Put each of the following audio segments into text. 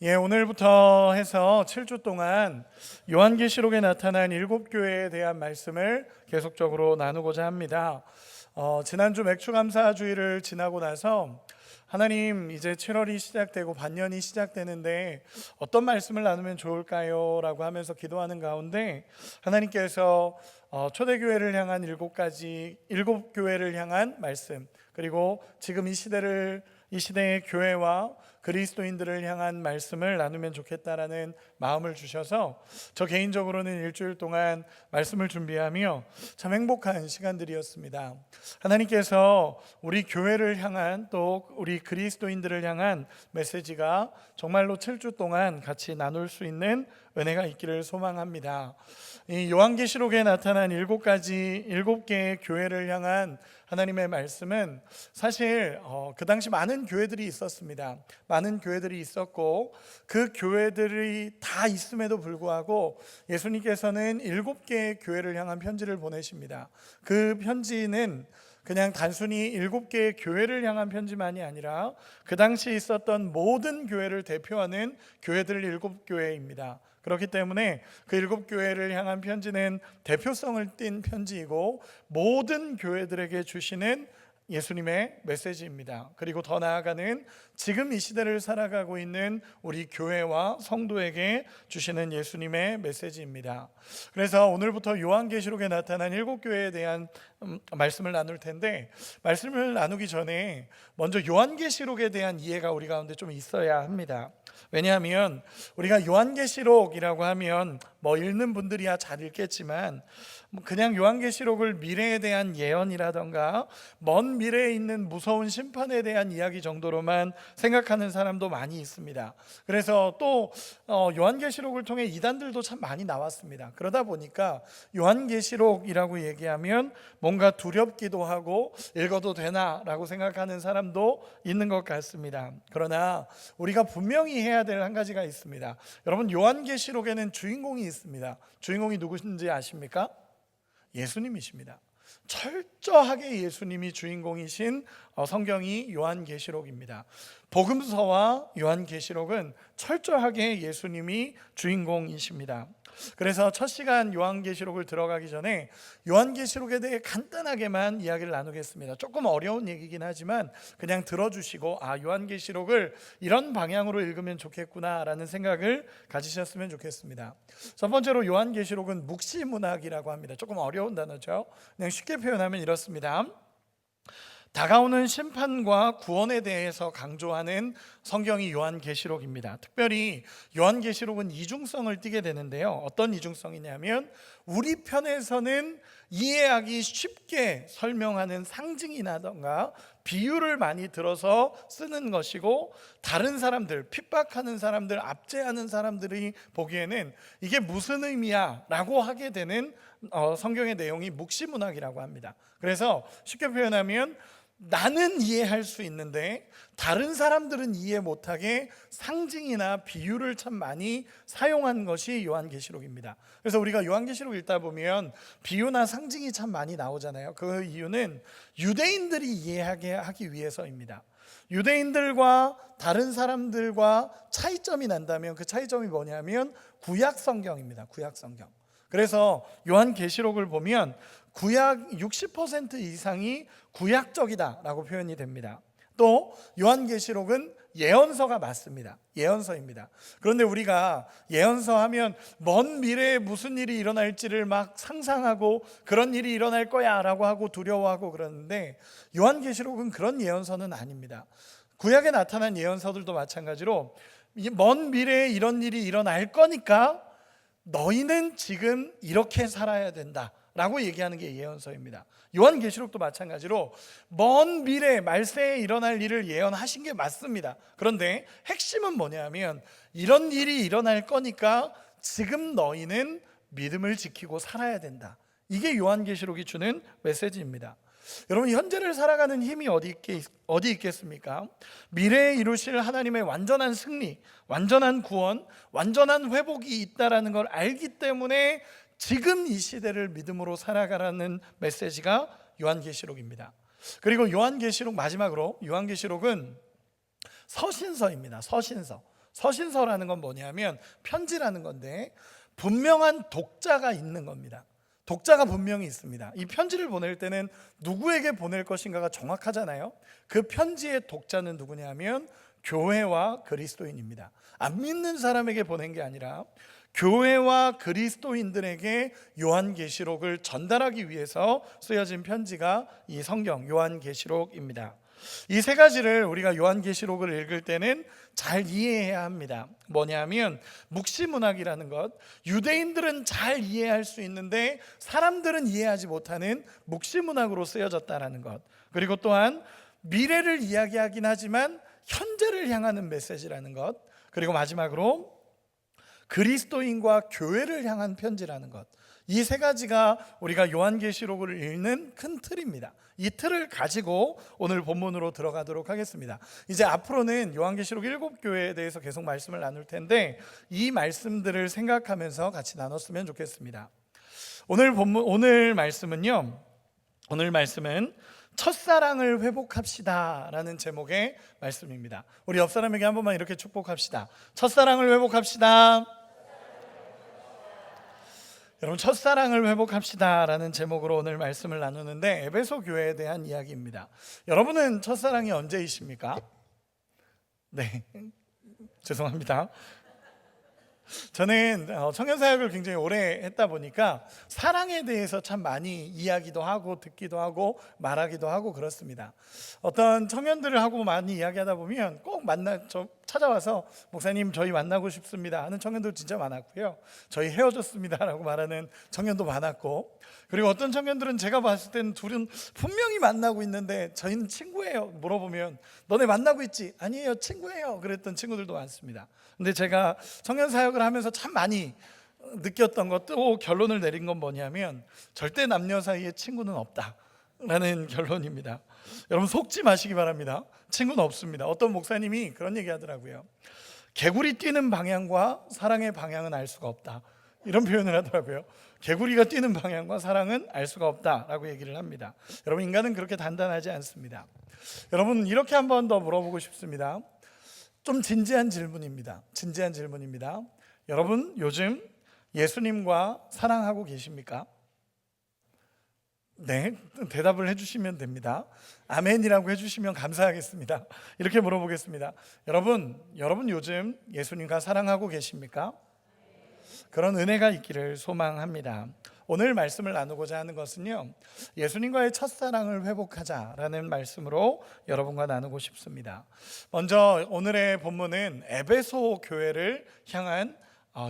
오늘부터 해서 7주 동안 요한계시록에 나타난 7교회에 대한 말씀을 계속적으로 나누고자 합니다. 지난주 맥주감사주일을 지나고 나서 하나님, 이제 7월이 시작되고 반년이 시작되는데 어떤 말씀을 나누면 좋을까요? 라고 하면서 기도하는 가운데 하나님께서 초대교회를 향한 7교회를 향한 말씀, 그리고 지금 이 시대의 교회와 그리스도인들을 향한 말씀을 나누면 좋겠다라는 마음을 주셔서 저 개인적으로는 일주일 동안 말씀을 준비하며 참 행복한 시간들이었습니다. 하나님께서 우리 교회를 향한, 또 우리 그리스도인들을 향한 메시지가 정말로 7주 동안 같이 나눌 수 있는 은혜가 있기를 소망합니다. 이 요한계시록에 나타난 7개의 교회를 향한 하나님의 말씀은 사실 그 당시 많은 교회들이 있었습니다. 많은 교회들이 있었고 그 교회들이 다 있음에도 불구하고 예수님께서는 7개의 교회를 향한 편지를 보내십니다. 그 편지는 그냥 단순히 7개의 교회를 향한 편지만이 아니라 그 당시 있었던 모든 교회를 대표하는 교회들 7교회입니다. 그렇기 때문에 그 7교회를 향한 편지는 대표성을 띤 편지이고 모든 교회들에게 주시는 예수님의 메시지입니다. 그리고 더 나아가는 지금 이 시대를 살아가고 있는 우리 교회와 성도에게 주시는 예수님의 메시지입니다. 그래서 오늘부터 요한계시록에 나타난 7교회에 대한 말씀을 나눌 텐데, 말씀을 나누기 전에 먼저 요한계시록에 대한 이해가 우리 가운데 좀 있어야 합니다. 왜냐하면 우리가 요한계시록이라고 하면 읽는 분들이야 잘 읽겠지만 그냥 요한계시록을 미래에 대한 예언이라던가 먼 미래에 있는 무서운 심판에 대한 이야기 정도로만 생각하는 사람도 많이 있습니다. 그래서 또 요한계시록을 통해 이단들도 참 많이 나왔습니다. 그러다 보니까 요한계시록이라고 얘기하면 뭔가 두렵기도 하고 읽어도 되나라고 생각하는 사람도 있는 것 같습니다. 그러나 우리가 분명히 해야 될 한 가지가 있습니다. 여러분, 요한계시록에는 주인공이 있습니다. 주인공이 누구신지 아십니까? 예수님이십니다. 철저하게 예수님이 주인공이신 성경이 요한계시록입니다. 복음서와 요한계시록은 철저하게 예수님이 주인공이십니다. 그래서 첫 시간 요한계시록을 들어가기 전에 요한계시록에 대해 간단하게만 이야기를 나누겠습니다. 조금 어려운 얘기긴 하지만 그냥 들어주시고 요한계시록을 이런 방향으로 읽으면 좋겠구나라는 생각을 가지셨으면 좋겠습니다. 첫 번째로 요한계시록은 묵시문학이라고 합니다. 조금 어려운 단어죠. 그냥 쉽게 표현하면 이렇습니다. 다가오는 심판과 구원에 대해서 강조하는 성경이 요한계시록입니다. 특별히 요한계시록은 이중성을 띠게 되는데요. 어떤 이중성이냐면 우리 편에서는 이해하기 쉽게 설명하는 상징이라던가 비유를 많이 들어서 쓰는 것이고, 다른 사람들, 핍박하는 사람들, 압제하는 사람들이 보기에는 이게 무슨 의미야? 라고 하게 되는 성경의 내용이 묵시문학이라고 합니다. 그래서 쉽게 표현하면 나는 이해할 수 있는데 다른 사람들은 이해 못하게 상징이나 비유를 참 많이 사용한 것이 요한계시록입니다. 그래서 우리가 요한계시록 읽다 보면 비유나 상징이 참 많이 나오잖아요. 그 이유는 유대인들이 이해하게 하기 위해서입니다. 유대인들과 다른 사람들과 차이점이 난다면 그 차이점이 뭐냐면 구약성경입니다. 구약성경. 그래서 요한계시록을 보면 구약 60% 이상이 구약적이다라고 표현이 됩니다. 또 요한계시록은 예언서가 맞습니다. 예언서입니다. 그런데 우리가 예언서 하면 먼 미래에 무슨 일이 일어날지를 막 상상하고 그런 일이 일어날 거야 라고 하고 두려워하고 그러는데, 요한계시록은 그런 예언서는 아닙니다. 구약에 나타난 예언서들도 마찬가지로 먼 미래에 이런 일이 일어날 거니까 너희는 지금 이렇게 살아야 된다 라고 얘기하는 게 예언서입니다. 요한계시록도 마찬가지로 먼 미래 말세에 일어날 일을 예언하신 게 맞습니다. 그런데 핵심은 뭐냐면 이런 일이 일어날 거니까 지금 너희는 믿음을 지키고 살아야 된다. 이게 요한계시록이 주는 메시지입니다. 여러분, 현재를 살아가는 힘이 어디 있겠습니까? 미래에 이루실 하나님의 완전한 승리, 완전한 구원, 완전한 회복이 있다라는 걸 알기 때문에 지금 이 시대를 믿음으로 살아가라는 메시지가 요한계시록입니다. 그리고 요한계시록 마지막으로, 요한계시록은 서신서입니다. 서신서. 서신서라는 건 뭐냐면 편지라는 건데 분명한 독자가 있는 겁니다. 독자가 분명히 있습니다. 이 편지를 보낼 때는 누구에게 보낼 것인가가 정확하잖아요. 그 편지의 독자는 누구냐면 교회와 그리스도인입니다. 안 믿는 사람에게 보낸 게 아니라 교회와 그리스도인들에게 요한계시록을 전달하기 위해서 쓰여진 편지가 이 성경 요한계시록입니다. 이 세 가지를 우리가 요한계시록을 읽을 때는 잘 이해해야 합니다. 뭐냐면 묵시문학이라는 것, 유대인들은 잘 이해할 수 있는데 사람들은 이해하지 못하는 묵시문학으로 쓰여졌다는 것, 그리고 또한 미래를 이야기하긴 하지만 현재를 향하는 메시지라는 것, 그리고 마지막으로 그리스도인과 교회를 향한 편지라는 것, 이 세 가지가 우리가 요한계시록을 읽는 큰 틀입니다. 이 틀을 가지고 오늘 본문으로 들어가도록 하겠습니다. 이제 앞으로는 요한계시록 7교회에 대해서 계속 말씀을 나눌 텐데 이 말씀들을 생각하면서 같이 나눴으면 좋겠습니다. 오늘 말씀은요, 오늘 말씀은 첫사랑을 회복합시다 라는 제목의 말씀입니다. 우리 옆 사람에게 한 번만 이렇게 축복합시다. 첫사랑을 회복합시다. 여러분, 첫사랑을 회복합시다 라는 제목으로 오늘 말씀을 나누는데 에베소 교회에 대한 이야기입니다. 여러분은 첫사랑이 언제이십니까? 네, 죄송합니다. 저는 청년사역을 굉장히 오래 했다 보니까 사랑에 대해서 참 많이 이야기도 하고 듣기도 하고 말하기도 하고 그렇습니다. 어떤 청년들을 하고 많이 이야기하다 보면 꼭 찾아와서 목사님 저희 만나고 싶습니다 하는 청년들 진짜 많았고요, 저희 헤어졌습니다 라고 말하는 청년도 많았고, 그리고 어떤 청년들은 제가 봤을 때는 둘은 분명히 만나고 있는데 저희는 친구예요 물어보면 너네 만나고 있지? 아니에요, 친구예요 그랬던 친구들도 많습니다. 근데 제가 청년 사역을 하면서 참 많이 느꼈던 것도 결론을 내린 건 뭐냐면 절대 남녀 사이에 친구는 없다라는 결론입니다. 여러분 속지 마시기 바랍니다. 친구는 없습니다. 어떤 목사님이 그런 얘기 하더라고요. 개구리 뛰는 방향과 사랑의 방향은 알 수가 없다, 이런 표현을 하더라고요. 개구리가 뛰는 방향과 사랑은 알 수가 없다라고 얘기를 합니다. 여러분, 인간은 그렇게 단단하지 않습니다. 여러분, 이렇게 한 번 더 물어보고 싶습니다. 좀 진지한 질문입니다. 여러분, 요즘 예수님과 사랑하고 계십니까? 네, 대답을 해주시면 됩니다. 아멘이라고 해주시면 감사하겠습니다. 이렇게 물어보겠습니다. 여러분 요즘 예수님과 사랑하고 계십니까? 그런 은혜가 있기를 소망합니다. 오늘 말씀을 나누고자 하는 것은요, 예수님과의 첫사랑을 회복하자라는 말씀으로 여러분과 나누고 싶습니다. 먼저 오늘의 본문은 에베소 교회를 향한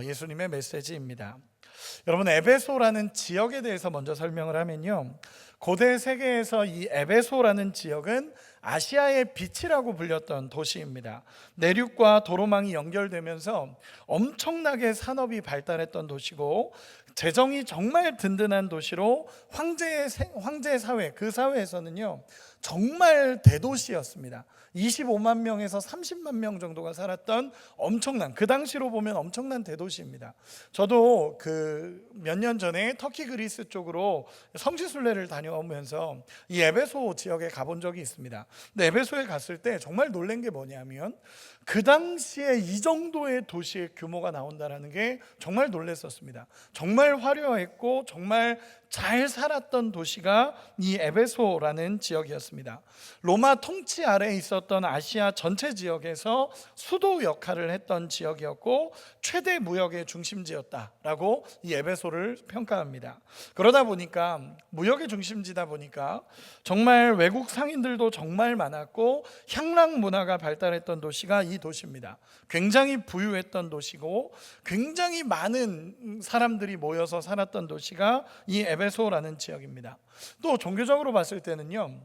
예수님의 메시지입니다. 여러분, 에베소라는 지역에 대해서 먼저 설명을 하면요, 고대 세계에서 이 에베소라는 지역은 아시아의 빛이라고 불렸던 도시입니다. 내륙과 도로망이 연결되면서 엄청나게 산업이 발달했던 도시고 재정이 정말 든든한 도시로 황제 사회, 그 사회에서는요 정말 대도시였습니다. 25만 명에서 30만 명 정도가 살았던 엄청난, 그 당시로 보면 엄청난 대도시입니다. 저도 몇 년 전에 터키 그리스 쪽으로 성지순례를 다녀오면서 이 에베소 지역에 가본 적이 있습니다. 근데 에베소에 갔을 때 정말 놀란 게 뭐냐면 그 당시에 이 정도의 도시의 규모가 나온다는 게 정말 놀랐었습니다. 정말 화려했고 정말 잘 살았던 도시가 이 에베소라는 지역이었습니다. 로마 통치 아래에 있었던 아시아 전체 지역에서 수도 역할을 했던 지역이었고 최대 무역의 중심지였다라고 이 에베소를 평가합니다. 그러다 보니까 무역의 중심지다 보니까 정말 외국 상인들도 정말 많았고 향락 문화가 발달했던 도시가 이 도시입니다. 굉장히 부유했던 도시고 굉장히 많은 사람들이 모여서 살았던 도시가 이 에베소라는 지역입니다. 또 종교적으로 봤을 때는요,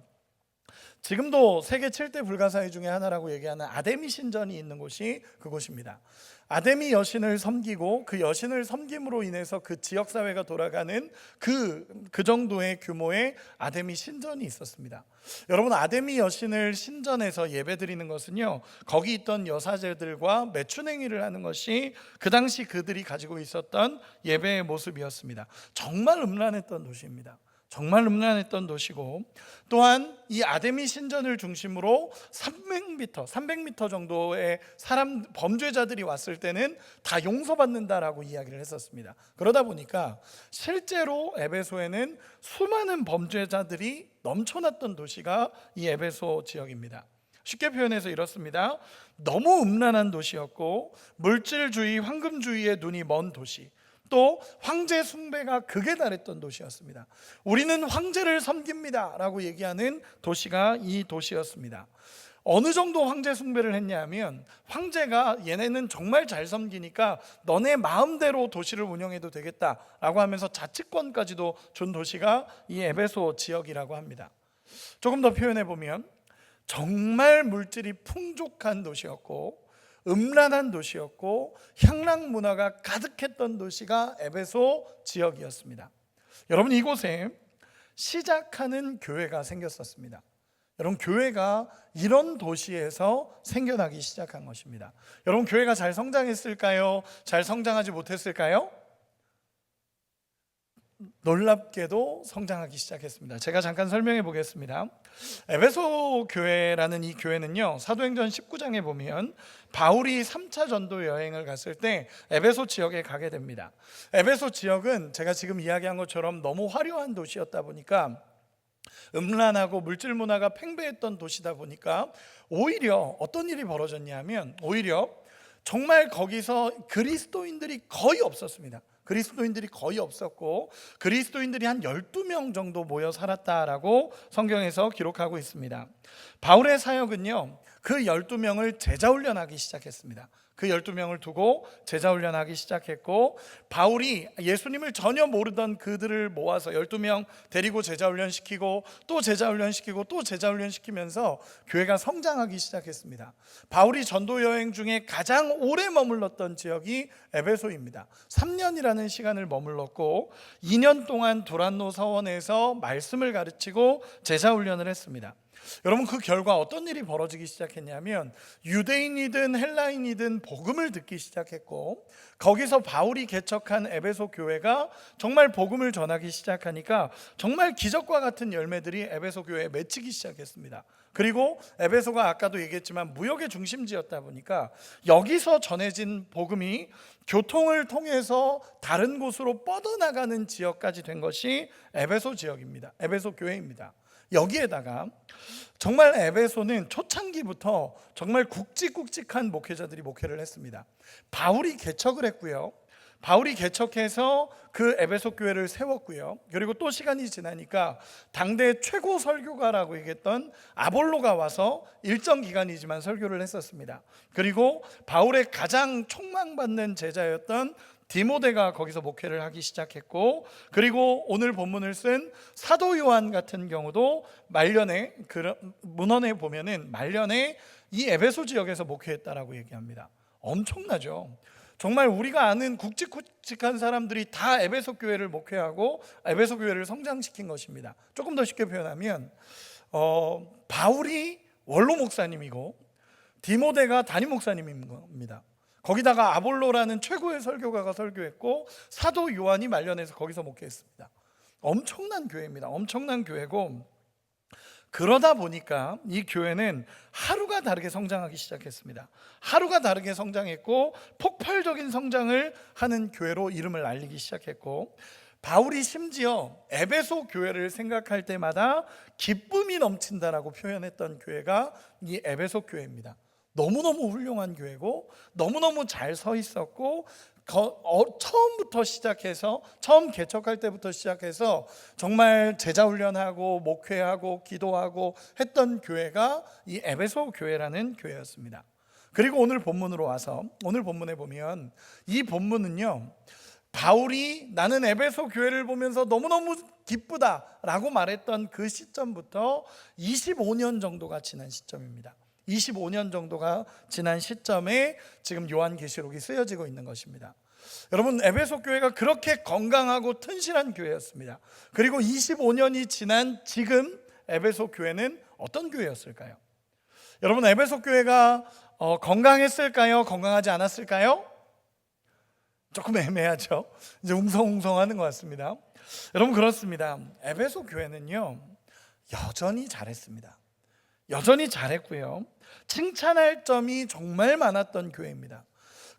지금도 세계 7대 불가사의 중에 하나라고 얘기하는 아데미 신전이 있는 곳이 그곳입니다. 아데미 여신을 섬기고 그 여신을 섬김으로 인해서 그 지역사회가 돌아가는 그 정도의 규모의 아데미 신전이 있었습니다. 여러분, 아데미 여신을 신전에서 예배드리는 것은요, 거기 있던 여사제들과 매춘행위를 하는 것이 그 당시 그들이 가지고 있었던 예배의 모습이었습니다. 정말 음란했던 도시입니다. 정말 음란했던 도시고, 또한 이 아데미 신전을 중심으로 300m 정도의 범죄자들이 왔을 때는 다 용서받는다라고 이야기를 했었습니다. 그러다 보니까 실제로 에베소에는 수많은 범죄자들이 넘쳐났던 도시가 이 에베소 지역입니다. 쉽게 표현해서 이렇습니다. 너무 음란한 도시였고, 물질주의, 황금주의에 눈이 먼 도시, 또 황제 숭배가 극에 달했던 도시였습니다. 우리는 황제를 섬깁니다 라고 얘기하는 도시가 이 도시였습니다. 어느 정도 황제 숭배를 했냐면, 황제가 얘네는 정말 잘 섬기니까 너네 마음대로 도시를 운영해도 되겠다라고 하면서 자치권까지도 준 도시가 이 에베소 지역이라고 합니다. 조금 더 표현해 보면 정말 물질이 풍족한 도시였고, 음란한 도시였고, 향락 문화가 가득했던 도시가 에베소 지역이었습니다. 여러분, 이곳에 시작하는 교회가 생겼었습니다. 여러분, 교회가 이런 도시에서 생겨나기 시작한 것입니다. 여러분, 교회가 잘 성장했을까요? 잘 성장하지 못했을까요? 놀랍게도 성장하기 시작했습니다. 제가 잠깐 설명해 보겠습니다. 에베소 교회라는 이 교회는요, 사도행전 19장에 보면 바울이 3차 전도 여행을 갔을 때 에베소 지역에 가게 됩니다. 에베소 지역은 제가 지금 이야기한 것처럼 너무 화려한 도시였다 보니까, 음란하고 물질 문화가 팽배했던 도시다 보니까, 오히려 어떤 일이 벌어졌냐면, 오히려 정말 거기서 그리스도인들이 거의 없었습니다. 그리스도인들이 거의 없었고, 그리스도인들이 한 12명 정도 모여 살았다라고 성경에서 기록하고 있습니다. 바울의 사역은요, 그 12명을 제자훈련하기 시작했습니다. 그 12명을 두고 제자훈련하기 시작했고, 바울이 예수님을 전혀 모르던 그들을 모아서 12명 데리고 제자훈련시키고, 또 제자훈련시키고, 또 제자훈련시키면서 교회가 성장하기 시작했습니다. 바울이 전도 여행 중에 가장 오래 머물렀던 지역이 에베소입니다. 3년이라는 시간을 머물렀고, 2년 동안 두란노 서원에서 말씀을 가르치고 제자훈련을 했습니다. 여러분, 그 결과 어떤 일이 벌어지기 시작했냐면, 유대인이든 헬라인이든 복음을 듣기 시작했고, 거기서 바울이 개척한 에베소 교회가 정말 복음을 전하기 시작하니까 정말 기적과 같은 열매들이 에베소 교회에 맺히기 시작했습니다. 그리고 에베소가 아까도 얘기했지만 무역의 중심지였다 보니까 여기서 전해진 복음이 교통을 통해서 다른 곳으로 뻗어나가는 지역까지 된 것이 에베소 지역입니다. 에베소 교회입니다. 여기에다가 정말 에베소는 초창기부터 정말 굵직굵직한 목회자들이 목회를 했습니다. 바울이 개척을 했고요. 바울이 개척해서 그 에베소 교회를 세웠고요. 그리고 또 시간이 지나니까 당대 최고 설교가라고 얘기했던 아볼로가 와서 일정 기간이지만 설교를 했었습니다. 그리고 바울의 가장 촉망받는 제자였던 디모데가 거기서 목회를 하기 시작했고, 그리고 오늘 본문을 쓴 사도 요한 같은 경우도 말년에, 문헌에 보면은 말년에 이 에베소 지역에서 목회했다라고 얘기합니다. 엄청나죠. 정말 우리가 아는 굵직굵직한 사람들이 다 에베소 교회를 목회하고 에베소 교회를 성장시킨 것입니다. 조금 더 쉽게 표현하면 바울이 원로 목사님이고 디모데가 담임 목사님인 겁니다. 거기다가 아볼로라는 최고의 설교가가 설교했고, 사도 요한이 말년에서 거기서 목회했습니다. 엄청난 교회입니다. 엄청난 교회고, 그러다 보니까 이 교회는 하루가 다르게 성장하기 시작했습니다. 하루가 다르게 성장했고, 폭발적인 성장을 하는 교회로 이름을 알리기 시작했고, 바울이 심지어 에베소 교회를 생각할 때마다 기쁨이 넘친다라고 표현했던 교회가 이 에베소 교회입니다. 너무너무 훌륭한 교회고, 너무너무 잘 서 있었고, 처음부터 시작해서, 처음 개척할 때부터 시작해서 정말 제자훈련하고 목회하고 기도하고 했던 교회가 이 에베소 교회라는 교회였습니다. 그리고 오늘 본문으로 와서, 오늘 본문에 보면 이 본문은요, 바울이 나는 에베소 교회를 보면서 너무너무 기쁘다라고 말했던 그 시점부터 25년 정도가 지난 시점입니다. 25년 정도가 지난 시점에 지금 요한계시록이 쓰여지고 있는 것입니다. 여러분, 에베소 교회가 그렇게 건강하고 튼실한 교회였습니다. 그리고 25년이 지난 지금 에베소 교회는 어떤 교회였을까요? 여러분, 에베소 교회가 건강했을까요? 건강하지 않았을까요? 조금 애매하죠. 이제 웅성웅성하는 것 같습니다. 여러분, 그렇습니다. 에베소 교회는요, 여전히 잘했습니다. 여전히 잘했고요, 칭찬할 점이 정말 많았던 교회입니다.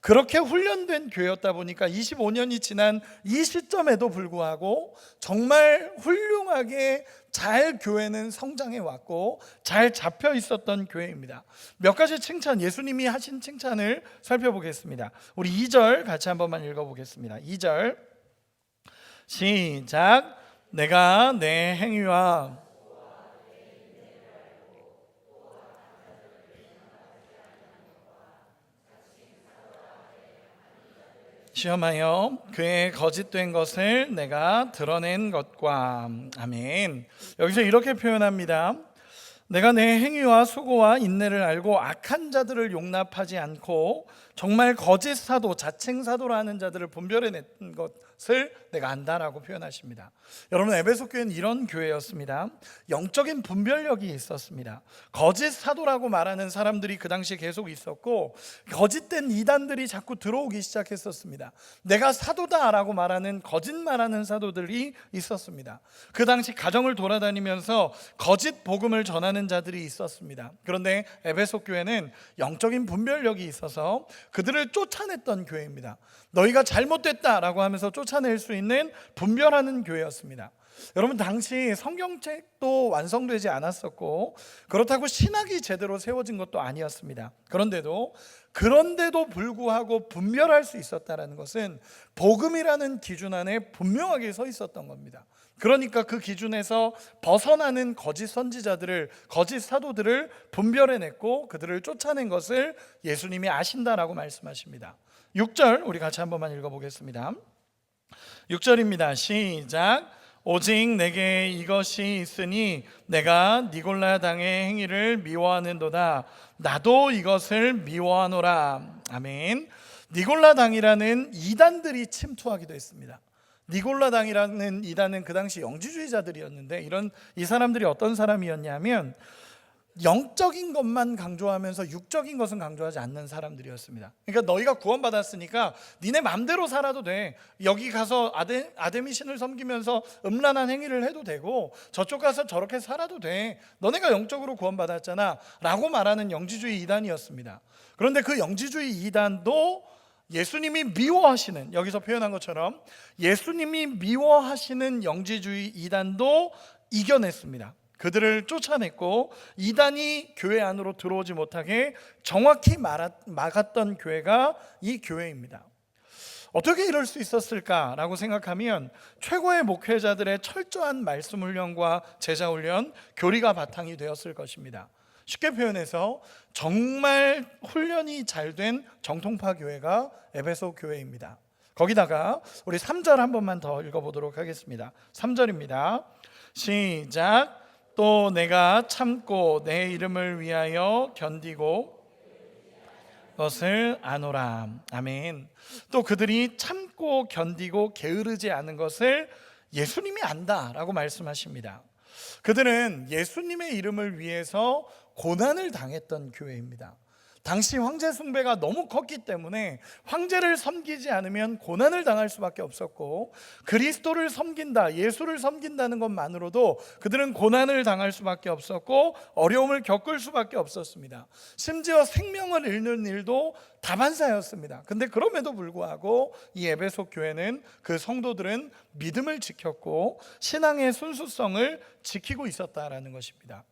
그렇게 훈련된 교회였다 보니까 25년이 지난 이 시점에도 불구하고 정말 훌륭하게 잘 교회는 성장해 왔고 잘 잡혀 있었던 교회입니다. 몇 가지 칭찬, 예수님이 하신 칭찬을 살펴보겠습니다. 우리 2절 같이 한 번만 읽어보겠습니다. 2절 시작. 내가 내 행위와 시험하여 그의 거짓된 것을 내가 드러낸 것과. 아멘. 여기서 이렇게 표현합니다. 내가 내 행위와 수고와 인내를 알고 악한 자들을 용납하지 않고 정말 거짓 사도, 자칭 사도라는 자들을 분별해낸 것을 내가 안다라고 표현하십니다. 여러분, 에베소 교회는 이런 교회였습니다. 영적인 분별력이 있었습니다. 거짓 사도라고 말하는 사람들이 그 당시 계속 있었고 거짓된 이단들이 자꾸 들어오기 시작했었습니다. 내가 사도다라고 말하는 거짓말하는 사도들이 있었습니다. 그 당시 가정을 돌아다니면서 거짓 복음을 전하는 자들이 있었습니다. 그런데 에베소 교회는 영적인 분별력이 있어서 그들을 쫓아냈던 교회입니다. 너희가 잘못됐다라고 하면서 쫓아낼 수 있는 분별하는 교회였습니다. 여러분, 당시 성경책도 완성되지 않았었고 그렇다고 신학이 제대로 세워진 것도 아니었습니다. 그런데도 불구하고 분별할 수 있었다는 것은 복음이라는 기준 안에 분명하게 서 있었던 겁니다. 그러니까 그 기준에서 벗어나는 거짓 선지자들을, 거짓 사도들을 분별해냈고 그들을 쫓아낸 것을 예수님이 아신다라고 말씀하십니다. 6절 우리 같이 한 번만 읽어보겠습니다. 6절입니다. 시작. 오직 내게 이것이 있으니 내가 니골라 당의 행위를 미워하는도다. 나도 이것을 미워하노라. 아멘. 니골라 당이라는 이단들이 침투하기도 했습니다. 니골라 당이라는 이단은 그 당시 영지주의자들이었는데 이 사람들이 어떤 사람이었냐면 영적인 것만 강조하면서 육적인 것은 강조하지 않는 사람들이었습니다. 그러니까 너희가 구원받았으니까 니네 맘대로 살아도 돼. 여기 가서 아데미 신을 섬기면서 음란한 행위를 해도 되고 저쪽 가서 저렇게 살아도 돼. 너네가 영적으로 구원받았잖아 라고 말하는 영지주의 이단이었습니다. 그런데 그 영지주의 이단도 예수님이 미워하시는, 여기서 표현한 것처럼 예수님이 미워하시는 영지주의 이단도 이겨냈습니다. 그들을 쫓아냈고 이단이 교회 안으로 들어오지 못하게 정확히 막았던 교회가 이 교회입니다. 어떻게 이럴 수 있었을까라고 생각하면 최고의 목회자들의 철저한 말씀 훈련과 제자 훈련, 교리가 바탕이 되었을 것입니다. 쉽게 표현해서 정말 훈련이 잘 된 정통파 교회가 에베소 교회입니다. 거기다가 우리 3절 한 번만 더 읽어보도록 하겠습니다. 3절입니다. 시작. 또 내가 참고 내 이름을 위하여 견디고 것을 아노라. 아멘. 또 그들이 참고 견디고 게으르지 않은 것을 예수님이 안다라고 말씀하십니다. 그들은 예수님의 이름을 위해서 고난을 당했던 교회입니다. 당시 황제 숭배가 너무 컸기 때문에 황제를 섬기지 않으면 고난을 당할 수밖에 없었고 그리스도를 섬긴다, 예수를 섬긴다는 것만으로도 그들은 고난을 당할 수밖에 없었고 어려움을 겪을 수밖에 없었습니다. 심지어 생명을 잃는 일도 다반사였습니다. 근데 그럼에도 불구하고 이 에베소 교회는, 그 성도들은 믿음을 지켰고 신앙의 순수성을 지키고 있었다라는 것입니다.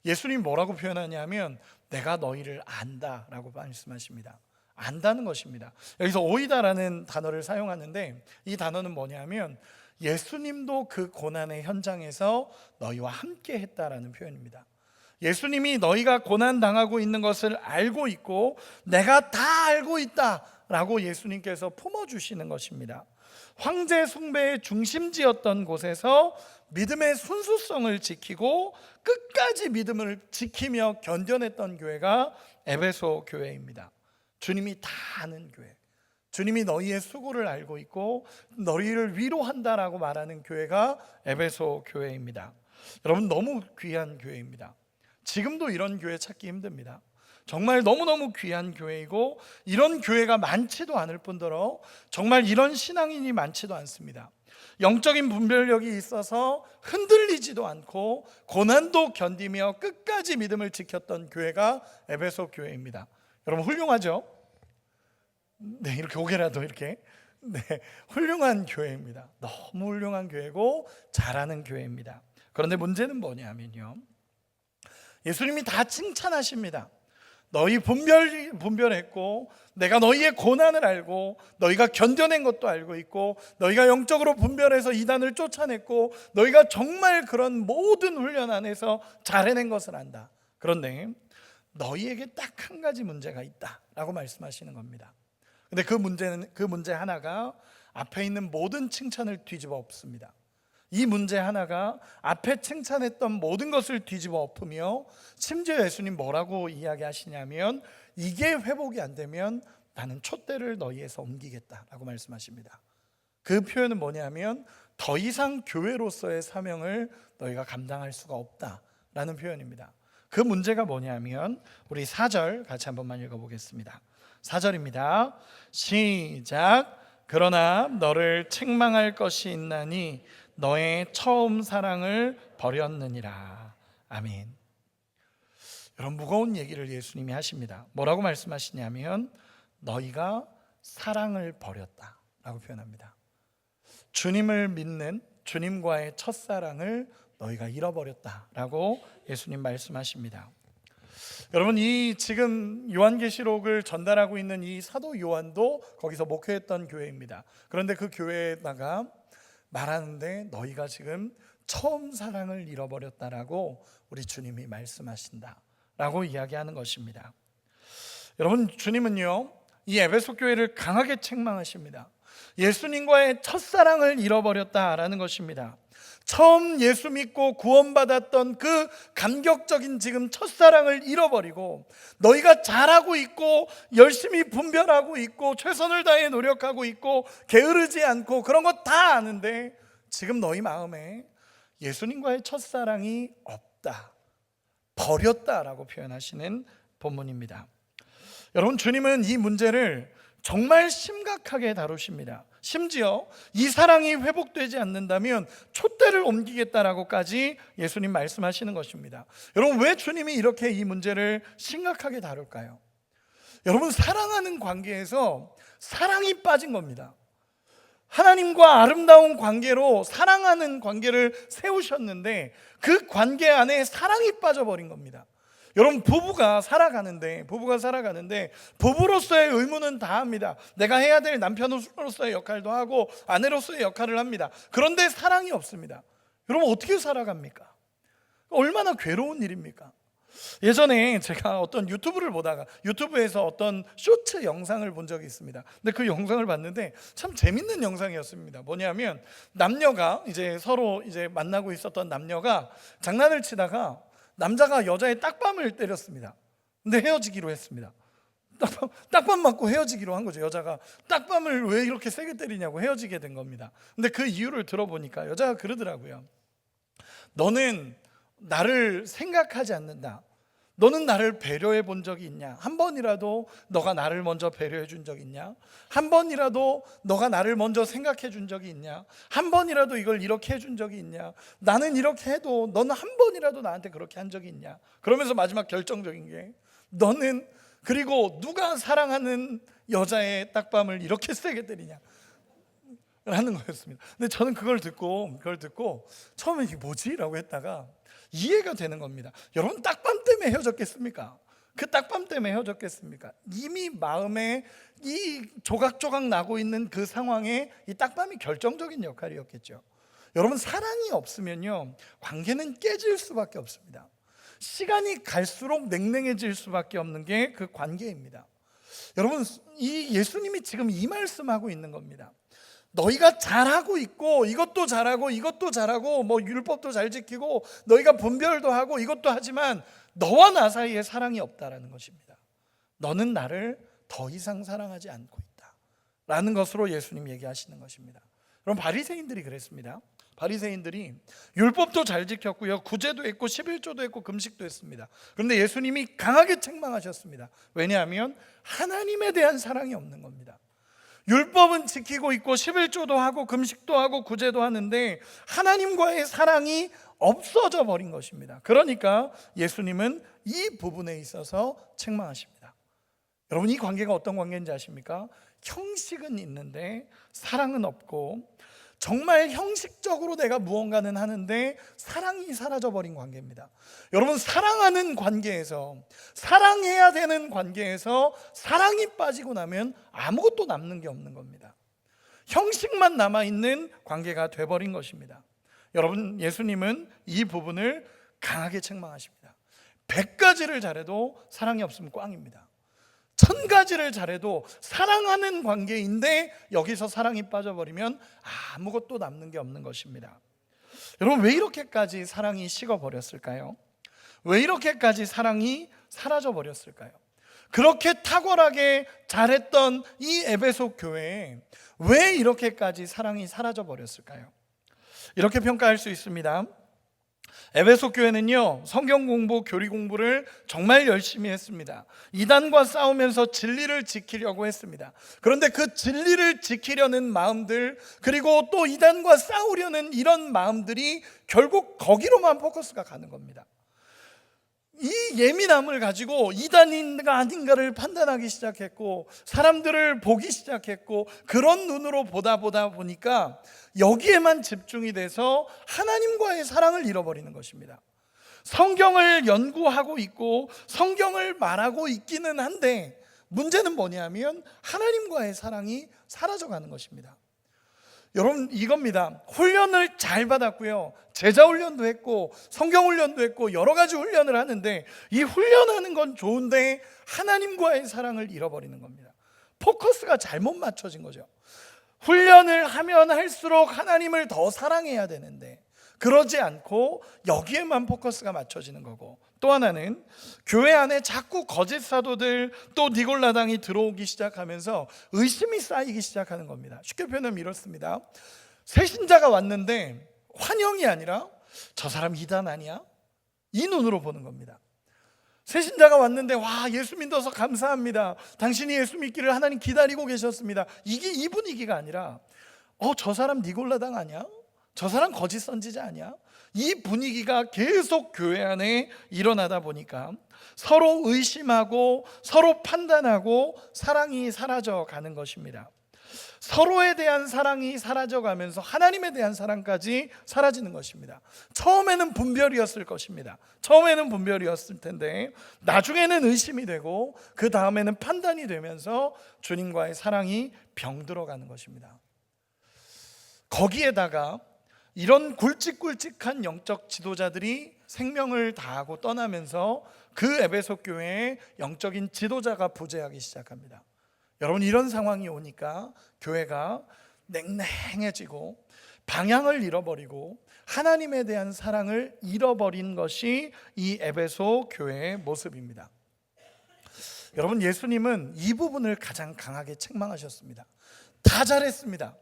예수님 뭐라고 표현하냐면 내가 너희를 안다라고 말씀하십니다. 안다는 것입니다. 여기서 오이다라는 단어를 사용하는데 이 단어는 뭐냐면 예수님도 그 고난의 현장에서 너희와 함께 했다라는 표현입니다. 예수님이 너희가 고난 당하고 있는 것을 알고 있고 내가 다 알고 있다라고 예수님께서 품어주시는 것입니다. 황제 숭배의 중심지였던 곳에서 믿음의 순수성을 지키고 끝까지 믿음을 지키며 견뎌냈던 교회가 에베소 교회입니다. 주님이 다 아는 교회, 주님이 너희의 수고를 알고 있고 너희를 위로한다라고 말하는 교회가 에베소 교회입니다. 여러분, 너무 귀한 교회입니다. 지금도 이런 교회 찾기 힘듭니다. 정말 너무너무 귀한 교회이고 이런 교회가 많지도 않을 뿐더러 정말 이런 신앙인이 많지도 않습니다. 영적인 분별력이 있어서 흔들리지도 않고 고난도 견디며 끝까지 믿음을 지켰던 교회가 에베소 교회입니다. 여러분 훌륭하죠? 네, 이렇게 오게라도 이렇게 훌륭한 교회입니다. 너무 훌륭한 교회고 잘하는 교회입니다. 그런데 문제는 뭐냐면요, 예수님이 다 칭찬하십니다. 너희 분별했고 내가 너희의 고난을 알고 너희가 견뎌낸 것도 알고 있고 너희가 영적으로 분별해서 이단을 쫓아냈고 너희가 정말 그런 모든 훈련 안에서 잘 해낸 것을 안다. 그런데 너희에게 딱 한 가지 문제가 있다라고 말씀하시는 겁니다. 근데 그 문제 하나가 앞에 있는 모든 칭찬을 뒤집어 엎습니다. 이 문제 하나가 앞에 칭찬했던 모든 것을 뒤집어 엎으며 심지어 예수님 뭐라고 이야기하시냐면 이게 회복이 안 되면 나는 촛대를 너희에서 옮기겠다라고 말씀하십니다. 그 표현은 뭐냐면 더 이상 교회로서의 사명을 너희가 감당할 수가 없다라는 표현입니다. 그 문제가 뭐냐면 우리 4절 같이 한 번만 읽어보겠습니다. 4절입니다. 시작. 그러나 너를 책망할 것이 있나니 너의 처음 사랑을 버렸느니라. 아멘. 여러분 무거운 얘기를 예수님이 하십니다. 뭐라고 말씀하시냐면 너희가 사랑을 버렸다라고 표현합니다. 주님을 믿는 주님과의 첫사랑을 너희가 잃어버렸다라고 예수님 말씀하십니다. 여러분 이 지금 요한계시록을 전달하고 있는 이 사도 요한도 거기서 목회했던 교회입니다. 그런데 그 교회에다가 말하는데 너희가 지금 처음 사랑을 잃어버렸다라고 우리 주님이 말씀하신다라고 이야기하는 것입니다. 여러분 주님은요 이 에베소 교회를 강하게 책망하십니다. 예수님과의 첫사랑을 잃어버렸다라는 것입니다. 처음 예수 믿고 구원받았던 그 감격적인 지금 첫사랑을 잃어버리고 너희가 잘하고 있고 열심히 분별하고 있고 최선을 다해 노력하고 있고 게으르지 않고 그런 거 다 아는데 지금 너희 마음에 예수님과의 첫사랑이 없다, 버렸다라고 표현하시는 본문입니다. 여러분 주님은 이 문제를 정말 심각하게 다루십니다. 심지어 이 사랑이 회복되지 않는다면 촛대를 옮기겠다라고까지 예수님 말씀하시는 것입니다. 여러분 왜 주님이 이렇게 이 문제를 심각하게 다룰까요? 여러분 사랑하는 관계에서 사랑이 빠진 겁니다. 하나님과 아름다운 관계로 사랑하는 관계를 세우셨는데 그 관계 안에 사랑이 빠져버린 겁니다. 여러분 부부가 살아가는데 부부로서의 의무는 다 합니다. 내가 해야 될 남편으로서의 역할도 하고 아내로서의 역할을 합니다. 그런데 사랑이 없습니다. 여러분 어떻게 살아갑니까? 얼마나 괴로운 일입니까? 예전에 제가 어떤 유튜브를 보다가 유튜브에서 어떤 쇼츠 영상을 본 적이 있습니다. 근데 그 영상을 봤는데 참 재밌는 영상이었습니다. 뭐냐면 남녀가 이제 서로 이제 만나고 있었던 남녀가 장난을 치다가 남자가 여자의 딱밤을 때렸습니다. 근데 헤어지기로 했습니다. 딱밤 맞고 헤어지기로 한 거죠. 여자가 딱밤을 왜 이렇게 세게 때리냐고 헤어지게 된 겁니다. 근데 그 이유를 들어보니까 여자가 그러더라고요. 너는 나를 생각하지 않는다. 너는 나를 배려해 본 적이 있냐? 한 번이라도 너가 나를 먼저 배려해 준 적이 있냐? 한 번이라도 너가 나를 먼저 생각해 준 적이 있냐? 한 번이라도 이걸 이렇게 해준 적이 있냐? 나는 이렇게 해도 너는 한 번이라도 나한테 그렇게 한 적이 있냐? 그러면서 마지막 결정적인 게 너는 그리고 누가 사랑하는 여자의 딱밤을 이렇게 세게 때리냐? 라는 거였습니다. 근데 저는 그걸 듣고 처음에 이게 뭐지? 라고 했다가 이해가 되는 겁니다. 여러분 딱밤 때문에 헤어졌겠습니까? 그 딱밤 때문에 헤어졌겠습니까? 이미 마음에 이 조각조각 나고 있는 그 상황에 이 딱밤이 결정적인 역할이었겠죠. 여러분 사랑이 없으면요 관계는 깨질 수밖에 없습니다. 시간이 갈수록 냉랭해질 수밖에 없는 게 그 관계입니다. 여러분 이 예수님이 지금 이 말씀하고 있는 겁니다. 너희가 잘하고 있고 이것도 잘하고 뭐 율법도 잘 지키고 너희가 분별도 하고 이것도 하지만 너와 나 사이에 사랑이 없다라는 것입니다. 너는 나를 더 이상 사랑하지 않고 있다 라는 것으로 예수님 얘기하시는 것입니다. 여러분 바리새인들이 그랬습니다. 바리새인들이 율법도 잘 지켰고요, 구제도 했고 11조도 했고 금식도 했습니다. 그런데 예수님이 강하게 책망하셨습니다. 왜냐하면 하나님에 대한 사랑이 없는 겁니다. 율법은 지키고 있고 11조도 하고 금식도 하고 구제도 하는데 하나님과의 사랑이 없어져 버린 것입니다. 그러니까 예수님은 이 부분에 있어서 책망하십니다. 여러분, 이 관계가 어떤 관계인지 아십니까? 형식은 있는데 사랑은 없고, 정말 형식적으로 내가 무언가는 하는데 사랑이 사라져버린 관계입니다. 여러분, 사랑하는 관계에서, 사랑해야 되는 관계에서 사랑이 빠지고 나면 아무것도 남는 게 없는 겁니다. 형식만 남아있는 관계가 돼버린 것입니다. 여러분, 예수님은 이 부분을 강하게 책망하십니다. 100가지를 잘해도 사랑이 없으면 꽝입니다. 1000가지를 잘해도 사랑하는 관계인데 여기서 사랑이 빠져버리면 아무것도 남는 게 없는 것입니다. 여러분, 왜 이렇게까지 사랑이 식어버렸을까요? 왜 이렇게까지 사랑이 사라져버렸을까요? 그렇게 탁월하게 잘했던 이 에베소 교회에 왜 이렇게까지 사랑이 사라져버렸을까요? 이렇게 평가할 수 있습니다. 에베소 교회는요, 성경 공부, 교리 공부를 정말 열심히 했습니다. 이단과 싸우면서 진리를 지키려고 했습니다. 그런데 그 진리를 지키려는 마음들, 그리고 또 이단과 싸우려는 이런 마음들이 결국 거기로만 포커스가 가는 겁니다. 이 예민함을 가지고 이단인가 아닌가를 판단하기 시작했고, 사람들을 보기 시작했고, 그런 눈으로 보다 보니까 여기에만 집중이 돼서 하나님과의 사랑을 잃어버리는 것입니다. 성경을 연구하고 있고 성경을 말하고 있기는 한데 문제는 뭐냐면 하나님과의 사랑이 사라져가는 것입니다. 여러분, 이겁니다. 훈련을 잘 받았고요, 제자 훈련도 했고 성경 훈련도 했고 여러 가지 훈련을 하는데, 이 훈련하는 건 좋은데 하나님과의 사랑을 잃어버리는 겁니다. 포커스가 잘못 맞춰진 거죠. 훈련을 하면 할수록 하나님을 더 사랑해야 되는데 그러지 않고 여기에만 포커스가 맞춰지는 거고, 또 하나는 교회 안에 자꾸 거짓 사도들, 또 니골라당이 들어오기 시작하면서 의심이 쌓이기 시작하는 겁니다. 쉽게 표현하면 이렇습니다. 새 신자가 왔는데 환영이 아니라 저 사람 이단 아니야? 이 눈으로 보는 겁니다. 새 신자가 왔는데 와, 예수 믿어서 감사합니다, 당신이 예수 믿기를 하나님 기다리고 계셨습니다, 이게 이 분위기가 아니라 저 사람 니골라당 아니야? 저 사람 거짓 선지자 아니야? 이 분위기가 계속 교회 안에 일어나다 보니까 서로 의심하고 서로 판단하고 사랑이 사라져 가는 것입니다. 서로에 대한 사랑이 사라져가면서 하나님에 대한 사랑까지 사라지는 것입니다. 처음에는 분별이었을 것입니다. 처음에는 분별이었을 텐데 나중에는 의심이 되고 그 다음에는 판단이 되면서 주님과의 사랑이 병들어가는 것입니다. 거기에다가 이런 굵직굵직한 영적 지도자들이 생명을 다하고 떠나면서 그 에베소 교회에 영적인 지도자가 부재하기 시작합니다. 여러분, 이런 상황이 오니까 교회가 냉랭해지고 방향을 잃어버리고 하나님에 대한 사랑을 잃어버린 것이 이 에베소 교회의 모습입니다. 여러분, 예수님은 이 부분을 가장 강하게 책망하셨습니다. 다 잘했습니다.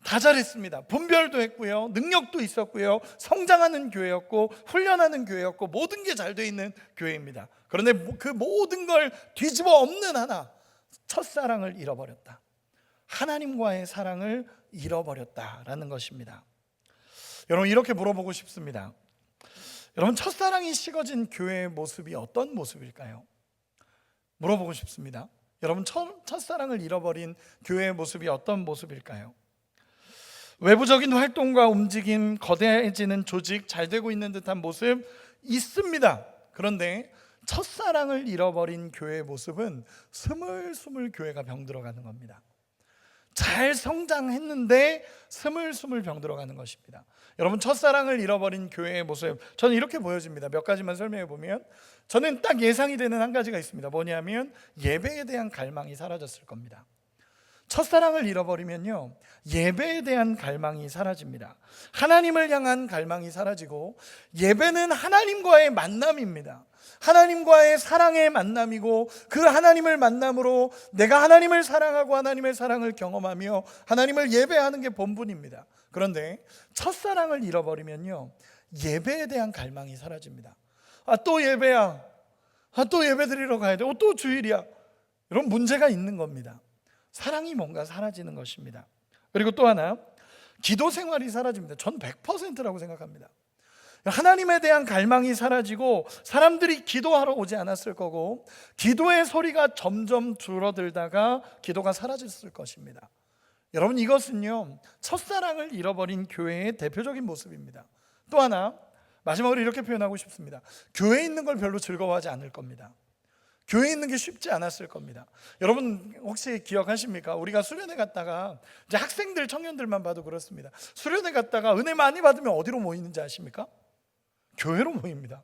다 잘했습니다. 분별도 했고요, 능력도 있었고요, 성장하는 교회였고 훈련하는 교회였고 모든 게 잘 돼 있는 교회입니다. 그런데 그 모든 걸 뒤집어 엎는 하나, 첫사랑을 잃어버렸다. 하나님과의 사랑을 잃어버렸다라는 것입니다. 여러분, 이렇게 물어보고 싶습니다. 여러분, 첫사랑이 식어진 교회의 모습이 어떤 모습일까요? 물어보고 싶습니다. 여러분, 첫사랑을 잃어버린 교회의 모습이 어떤 모습일까요? 외부적인 활동과 움직임, 거대해지는 조직, 잘 되고 있는 듯한 모습 있습니다. 그런데 첫사랑을 잃어버린 교회의 모습은 스물스물 교회가 병들어가는 겁니다. 잘 성장했는데 스물스물 병들어가는 것입니다. 여러분, 첫사랑을 잃어버린 교회의 모습, 저는 이렇게 보여집니다. 몇 가지만 설명해 보면 저는 딱 예상이 되는 한 가지가 있습니다. 뭐냐면 예배에 대한 갈망이 사라졌을 겁니다. 첫사랑을 잃어버리면요, 예배에 대한 갈망이 사라집니다. 하나님을 향한 갈망이 사라지고, 예배는 하나님과의 만남입니다. 하나님과의 사랑의 만남이고, 그 하나님을 만남으로 내가 하나님을 사랑하고 하나님의 사랑을 경험하며 하나님을 예배하는 게 본분입니다. 그런데 첫사랑을 잃어버리면요, 예배에 대한 갈망이 사라집니다. 또 예배야, 또 예배 드리러 가야 돼, 또 주일이야, 이런 문제가 있는 겁니다. 사랑이 뭔가 사라지는 것입니다. 그리고 또 하나, 기도 생활이 사라집니다. 전 100%라고 생각합니다. 하나님에 대한 갈망이 사라지고 사람들이 기도하러 오지 않았을 거고, 기도의 소리가 점점 줄어들다가 기도가 사라졌을 것입니다. 여러분, 이것은요, 첫사랑을 잃어버린 교회의 대표적인 모습입니다. 또 하나, 마지막으로 이렇게 표현하고 싶습니다. 교회에 있는 걸 별로 즐거워하지 않을 겁니다. 교회에 있는 게 쉽지 않았을 겁니다. 여러분 혹시 기억하십니까? 우리가 수련회 갔다가, 이제 학생들, 청년들만 봐도 그렇습니다. 수련회 갔다가 은혜 많이 받으면 어디로 모이는지 아십니까? 교회로 모입니다.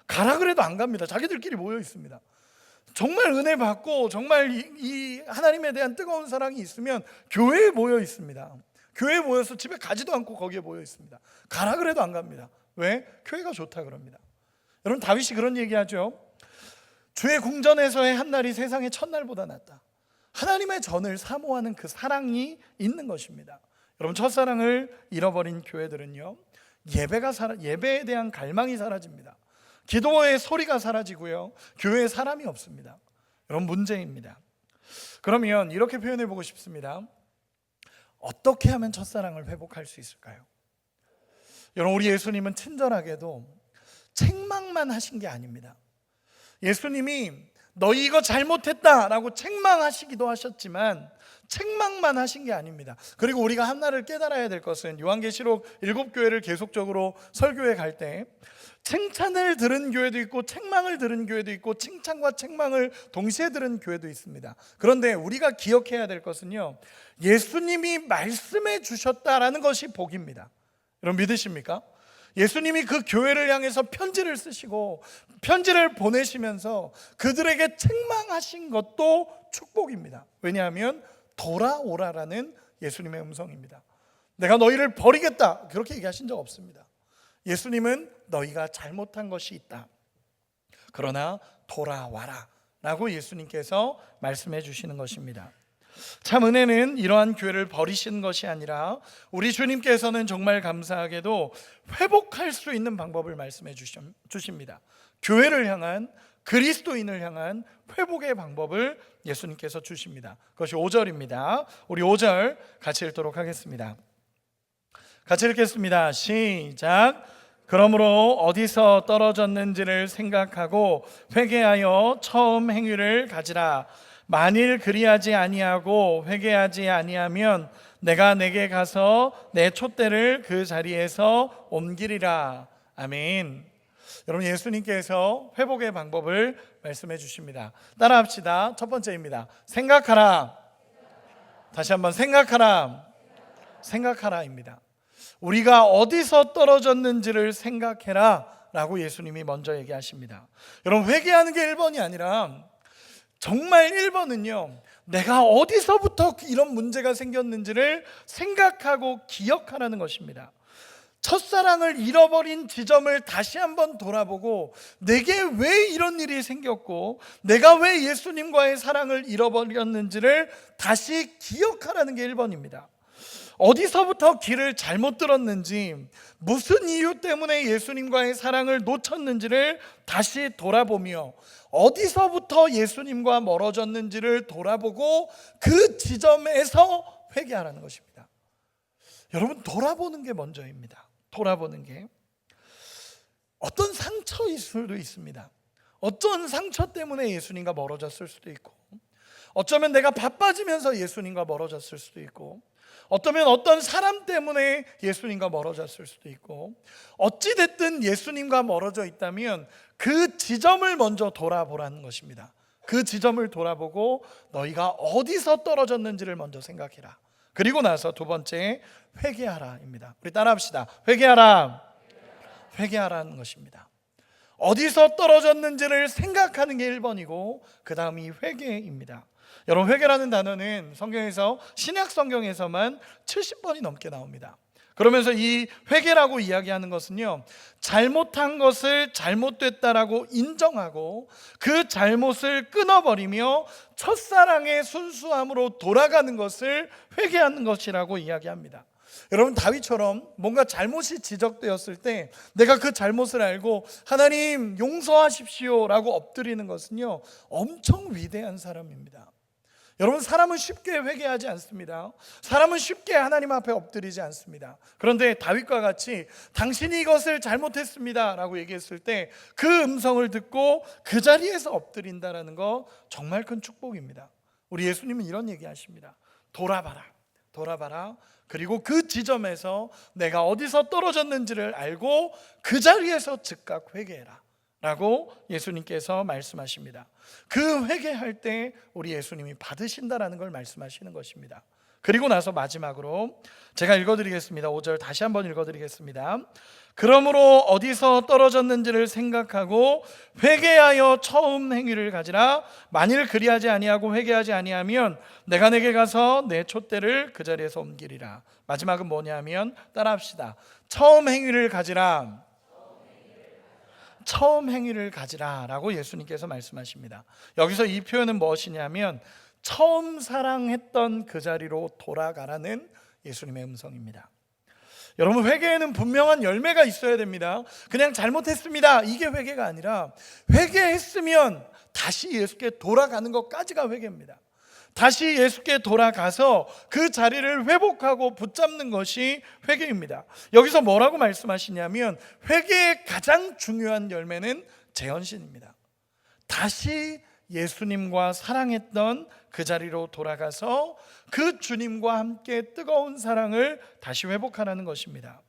가라 그래도 안 갑니다. 자기들끼리 모여 있습니다. 정말 은혜 받고 정말 이 하나님에 대한 뜨거운 사랑이 있으면 교회에 모여 있습니다. 교회에 모여서 집에 가지도 않고 거기에 모여 있습니다. 가라 그래도 안 갑니다. 왜? 교회가 좋다 그럽니다. 여러분, 다윗이 그런 얘기하죠. 주의 궁전에서의 한 날이 세상의 첫날보다 낫다. 하나님의 전을 사모하는 그 사랑이 있는 것입니다. 여러분, 첫사랑을 잃어버린 교회들은요, 예배에 대한 갈망이 사라집니다. 기도의 소리가 사라지고요, 교회에 사람이 없습니다. 여러분, 문제입니다. 그러면 이렇게 표현해 보고 싶습니다. 어떻게 하면 첫사랑을 회복할 수 있을까요? 여러분, 우리 예수님은 친절하게도 책망만 하신 게 아닙니다. 예수님이 너희 이거 잘못했다라고 책망하시기도 하셨지만 책망만 하신 게 아닙니다. 그리고 우리가 하나를 깨달아야 될 것은, 요한계시록 7교회를 계속적으로 설교에 갈 때 칭찬을 들은 교회도 있고 책망을 들은 교회도 있고 칭찬과 책망을 동시에 들은 교회도 있습니다. 그런데 우리가 기억해야 될 것은요, 예수님이 말씀해 주셨다라는 것이 복입니다. 여러분, 믿으십니까? 예수님이 그 교회를 향해서 편지를 쓰시고 편지를 보내시면서 그들에게 책망하신 것도 축복입니다. 왜냐하면 돌아오라라는 예수님의 음성입니다. 내가 너희를 버리겠다, 그렇게 얘기하신 적 없습니다. 예수님은 너희가 잘못한 것이 있다, 그러나 돌아와라 라고 예수님께서 말씀해 주시는 것입니다. 참, 은혜는 이러한 교회를 버리신 것이 아니라 우리 주님께서는 정말 감사하게도 회복할 수 있는 방법을 말씀해 주십니다. 교회를 향한, 그리스도인을 향한 회복의 방법을 예수님께서 주십니다. 그것이 5절입니다. 우리 5절 같이 읽도록 하겠습니다. 같이 읽겠습니다. 시작. 그러므로 어디서 떨어졌는지를 생각하고 회개하여 처음 행위를 가지라. 만일 그리하지 아니하고 회개하지 아니하면 내가 내게 가서 내 촛대를 그 자리에서 옮기리라. 아멘. 여러분, 예수님께서 회복의 방법을 말씀해 주십니다. 따라합시다. 첫 번째입니다. 생각하라. 다시 한번 생각하라. 생각하라입니다. 우리가 어디서 떨어졌는지를 생각해라 라고 예수님이 먼저 얘기하십니다. 여러분, 회개하는 게 1번이 아니라 정말 1번은요, 내가 어디서부터 이런 문제가 생겼는지를 생각하고 기억하라는 것입니다. 첫사랑을 잃어버린 지점을 다시 한번 돌아보고 내게 왜 이런 일이 생겼고 내가 왜 예수님과의 사랑을 잃어버렸는지를 다시 기억하라는 게 1번입니다. 어디서부터 길을 잘못 들었는지, 무슨 이유 때문에 예수님과의 사랑을 놓쳤는지를 다시 돌아보며 어디서부터 예수님과 멀어졌는지를 돌아보고 그 지점에서 회개하라는 것입니다. 여러분, 돌아보는 게 먼저입니다. 돌아보는 게. 어떤 상처일 수도 있습니다. 어떤 상처 때문에 예수님과 멀어졌을 수도 있고, 어쩌면 내가 바빠지면서 예수님과 멀어졌을 수도 있고, 어쩌면 어떤 사람 때문에 예수님과 멀어졌을 수도 있고, 어찌됐든 예수님과 멀어져 있다면 그 지점을 먼저 돌아보라는 것입니다. 그 지점을 돌아보고 너희가 어디서 떨어졌는지를 먼저 생각해라. 그리고 나서 두 번째, 회개하라입니다. 우리 따라합시다. 회개하라. 회개하라는 것입니다. 어디서 떨어졌는지를 생각하는 게 1번이고 그 다음이 회개입니다. 여러분, 회개라는 단어는 성경에서, 신약 성경에서만 70번이 넘게 나옵니다. 그러면서 이 회개라고 이야기하는 것은요, 잘못한 것을 잘못됐다라고 인정하고 그 잘못을 끊어버리며 첫사랑의 순수함으로 돌아가는 것을 회개하는 것이라고 이야기합니다. 여러분, 다윗처럼 뭔가 잘못이 지적되었을 때 내가 그 잘못을 알고 하나님 용서하십시오 라고 엎드리는 것은요, 엄청 위대한 사람입니다. 여러분, 사람은 쉽게 회개하지 않습니다. 사람은 쉽게 하나님 앞에 엎드리지 않습니다. 그런데 다윗과 같이 당신이 이것을 잘못했습니다 라고 얘기했을 때 그 음성을 듣고 그 자리에서 엎드린다는 거 정말 큰 축복입니다. 우리 예수님은 이런 얘기 하십니다. 돌아봐라, 돌아봐라. 그리고 그 지점에서 내가 어디서 떨어졌는지를 알고 그 자리에서 즉각 회개해라 라고 예수님께서 말씀하십니다. 그 회개할 때 우리 예수님이 받으신다라는 걸 말씀하시는 것입니다. 그리고 나서 마지막으로 제가 읽어드리겠습니다. 5절 다시 한번 읽어드리겠습니다. 그러므로 어디서 떨어졌는지를 생각하고 회개하여 처음 행위를 가지라. 만일 그리하지 아니하고 회개하지 아니하면 내가 내게 가서 내 촛대를 그 자리에서 옮기리라. 마지막은 뭐냐면 따라합시다. 처음 행위를 가지라. 처음 행위를 가지라 라고 예수님께서 말씀하십니다. 여기서 이 표현은 무엇이냐면 처음 사랑했던 그 자리로 돌아가라는 예수님의 음성입니다. 여러분, 회개에는 분명한 열매가 있어야 됩니다. 그냥 잘못했습니다, 이게 회개가 아니라 회개했으면 다시 예수께 돌아가는 것까지가 회개입니다. 다시 예수께 돌아가서 그 자리를 회복하고 붙잡는 것이 회개입니다. 여기서 뭐라고 말씀하시냐면 회개의 가장 중요한 열매는 재헌신입니다. 다시 예수님과 사랑했던 그 자리로 돌아가서 그 주님과 함께 뜨거운 사랑을 다시 회복하라는 것입니다.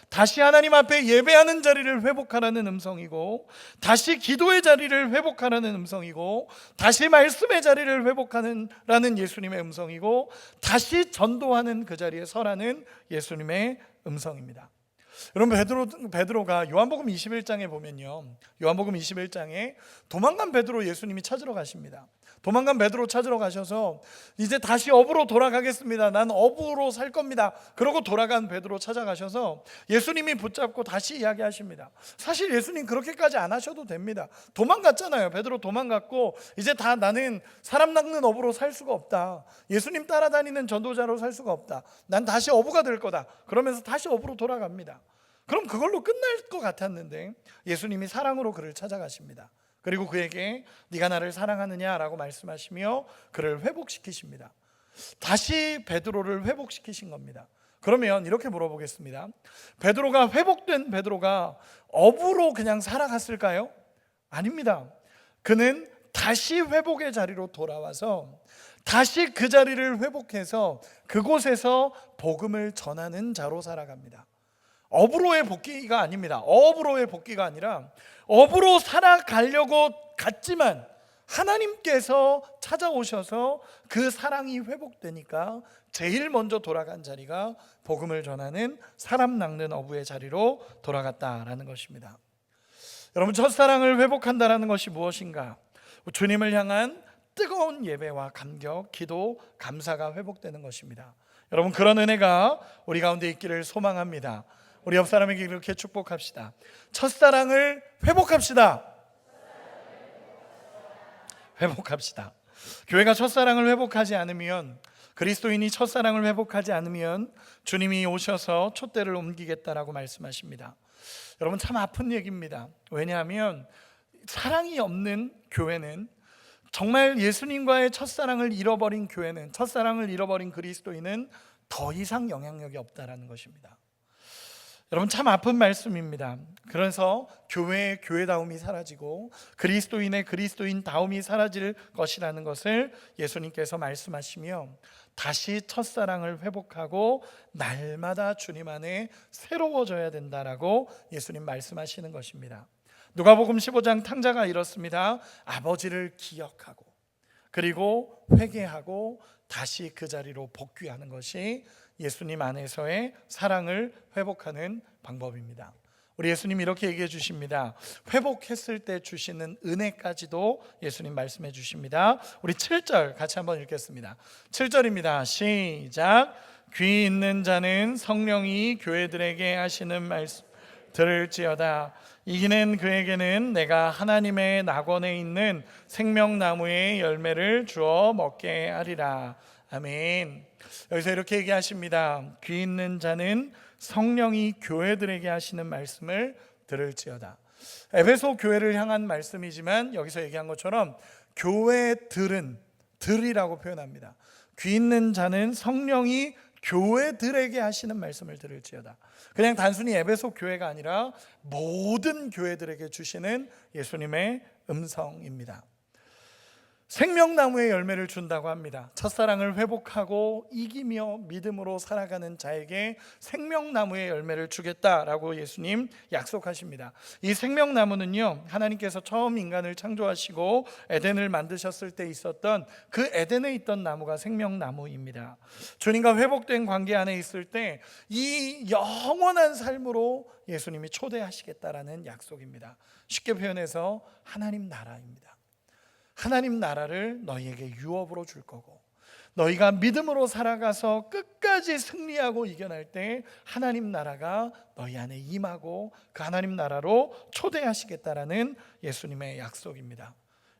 다시 하나님 앞에 예배하는 자리를 회복하라는 음성이고, 다시 기도의 자리를 회복하라는 음성이고, 다시 말씀의 자리를 회복하라는 예수님의 음성이고, 다시 전도하는 그 자리에 서라는 예수님의 음성입니다. 여러분, 베드로가 요한복음 21장에 보면요, 요한복음 21장에 도망간 베드로 예수님이 찾으러 가십니다. 도망간 베드로 찾으러 가셔서 이제 다시 업으로 돌아가겠습니다, 난 업으로 살 겁니다. 그러고 돌아간 베드로 찾아가셔서 예수님이 붙잡고 다시 이야기하십니다. 사실 예수님 그렇게까지 안 하셔도 됩니다. 도망갔잖아요. 베드로 도망갔고 이제 다 나는 사람 낚는 업으로 살 수가 없다, 예수님 따라다니는 전도자로 살 수가 없다, 난 다시 어부가 될 거다. 그러면서 다시 업으로 돌아갑니다. 그럼 그걸로 끝날 것 같았는데 예수님이 사랑으로 그를 찾아가십니다. 그리고 그에게 네가 나를 사랑하느냐라고 말씀하시며 그를 회복시키십니다. 다시 베드로를 회복시키신 겁니다. 그러면 이렇게 물어보겠습니다. 베드로가, 회복된 베드로가 업으로 그냥 살아갔을까요? 아닙니다. 그는 다시 회복의 자리로 돌아와서 다시 그 자리를 회복해서 그곳에서 복음을 전하는 자로 살아갑니다. 업으로의 복귀가 아닙니다. 업으로의 복귀가 아니라 업으로 살아가려고 갔지만 하나님께서 찾아오셔서 그 사랑이 회복되니까 제일 먼저 돌아간 자리가 복음을 전하는 사람 낚는 어부의 자리로 돌아갔다라는 것입니다. 여러분, 첫사랑을 회복한다는 것이 무엇인가? 주님을 향한 뜨거운 예배와 감격, 기도, 감사가 회복되는 것입니다. 여러분, 그런 은혜가 우리 가운데 있기를 소망합니다. 우리 옆 사람에게 이렇게 축복합시다. 첫사랑을 회복합시다. 회복합시다. 교회가 첫사랑을 회복하지 않으면, 그리스도인이 첫사랑을 회복하지 않으면 주님이 오셔서 촛대를 옮기겠다라고 말씀하십니다. 여러분, 참 아픈 얘기입니다. 왜냐하면 사랑이 없는 교회는, 정말 예수님과의 첫사랑을 잃어버린 교회는, 첫사랑을 잃어버린 그리스도인은 더 이상 영향력이 없다라는 것입니다. 여러분, 참 아픈 말씀입니다. 그래서 교회의 교회다움이 사라지고 그리스도인의 그리스도인다움이 사라질 것이라는 것을 예수님께서 말씀하시며 다시 첫사랑을 회복하고 날마다 주님 안에 새로워져야 된다라고 예수님 말씀하시는 것입니다. 누가복음 15장 탕자가 이렇습니다. 아버지를 기억하고 그리고 회개하고 다시 그 자리로 복귀하는 것이 예수님 안에서의 사랑을 회복하는 방법입니다. 우리 예수님 이렇게 얘기해 주십니다. 회복했을 때 주시는 은혜까지도 예수님 말씀해 주십니다. 우리 7절 같이 한번 읽겠습니다. 7절입니다. 시작. 귀 있는 자는 성령이 교회들에게 하시는 말씀 들을지어다. 이기는 그에게는 내가 하나님의 낙원에 있는 생명나무의 열매를 주어 먹게 하리라. 아멘. 여기서 이렇게 얘기하십니다. 귀 있는 자는 성령이 교회들에게 하시는 말씀을 들을지어다. 에베소 교회를 향한 말씀이지만 여기서 얘기한 것처럼 교회들은, 들이라고 표현합니다. 귀 있는 자는 성령이 교회들에게 하시는 말씀을 들을지어다. 그냥 단순히 에베소 교회가 아니라 모든 교회들에게 주시는 예수님의 음성입니다. 생명나무의 열매를 준다고 합니다. 첫사랑을 회복하고 이기며 믿음으로 살아가는 자에게 생명나무의 열매를 주겠다라고 예수님 약속하십니다. 이 생명나무는요, 하나님께서 처음 인간을 창조하시고 에덴을 만드셨을 때 있었던 그 에덴에 있던 나무가 생명나무입니다. 주님과 회복된 관계 안에 있을 때 이 영원한 삶으로 예수님이 초대하시겠다라는 약속입니다. 쉽게 표현해서 하나님 나라입니다. 하나님 나라를 너희에게 유업으로 줄 거고, 너희가 믿음으로 살아가서 끝까지 승리하고 이겨낼 때 하나님 나라가 너희 안에 임하고 그 하나님 나라로 초대하시겠다라는 예수님의 약속입니다.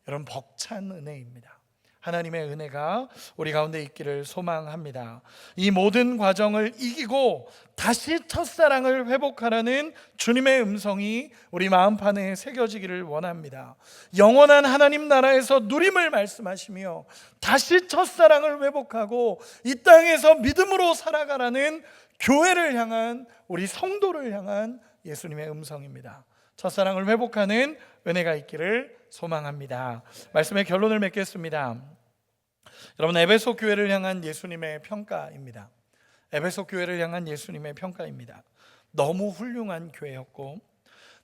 여러분, 벅찬 은혜입니다. 하나님의 은혜가 우리 가운데 있기를 소망합니다. 이 모든 과정을 이기고 다시 첫사랑을 회복하라는 주님의 음성이 우리 마음판에 새겨지기를 원합니다. 영원한 하나님 나라에서 누림을 말씀하시며 다시 첫사랑을 회복하고 이 땅에서 믿음으로 살아가라는 교회를 향한, 우리 성도를 향한 예수님의 음성입니다. 첫사랑을 회복하는 은혜가 있기를 소망합니다. 말씀의 결론을 맺겠습니다. 여러분, 에베소 교회를 향한 예수님의 평가입니다. 에베소 교회를 향한 예수님의 평가입니다. 너무 훌륭한 교회였고,